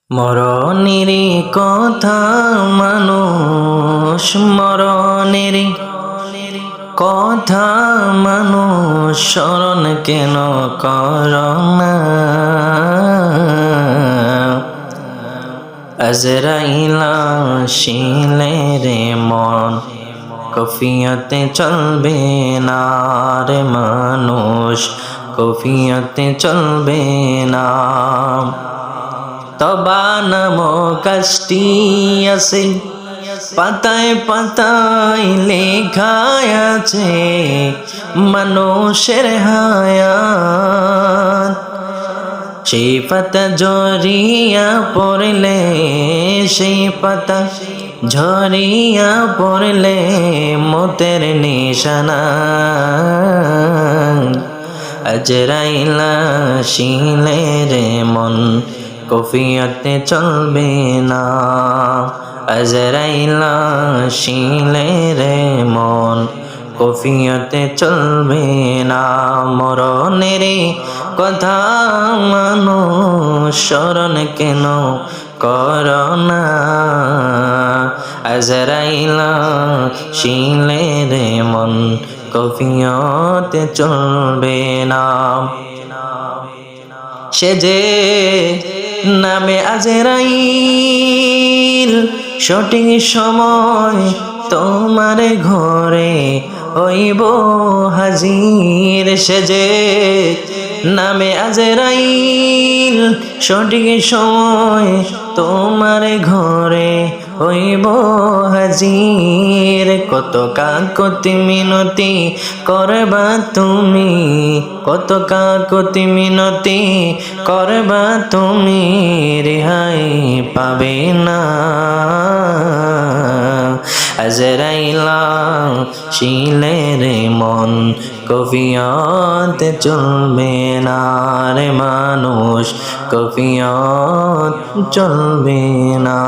মরণের কথা মানুষ, মরণের কথা মানুষ স্মরণ কেন করনা। আজরাইল আসিলে রে মন কফিয়তে চলবে না রে মানুষ, কফিয়তে চলবে না। তবা নামক কাজটি আছে পাতায় পাতায় লেখা আছে মানুষের হায়াত। সেই পাতা ঝরিয়া পড়লে, সেই পাতা ঝরিয়া পড়লে মতের নিশানা। আজরাইল আসিলে রে মন কফিয়তে চলবে না। আজরাইল আসিলে রে মন কফিয়তে চলবে না। মরণের কথা মানুষ স্মরণ কেন করনা। আজরাইল আসিলে রে মন কফিয়তে চলবে না। সে যে নামে আজরাইল সঠিক সময় তোমার ঘরে হইব হাজির। সে যে নামে আজরাইল সঠিক সময় তোমার ঘরে হইব হাজির। কত কাকতি মিনতি করবা তুমি, কত কাকতি মিনতি করবা তুমি, রেহাই পাবে না। আজরাইল আসিলে রে মন কফিয়তে চলবে না রে মানুষ, কফিয়ত চলবে না।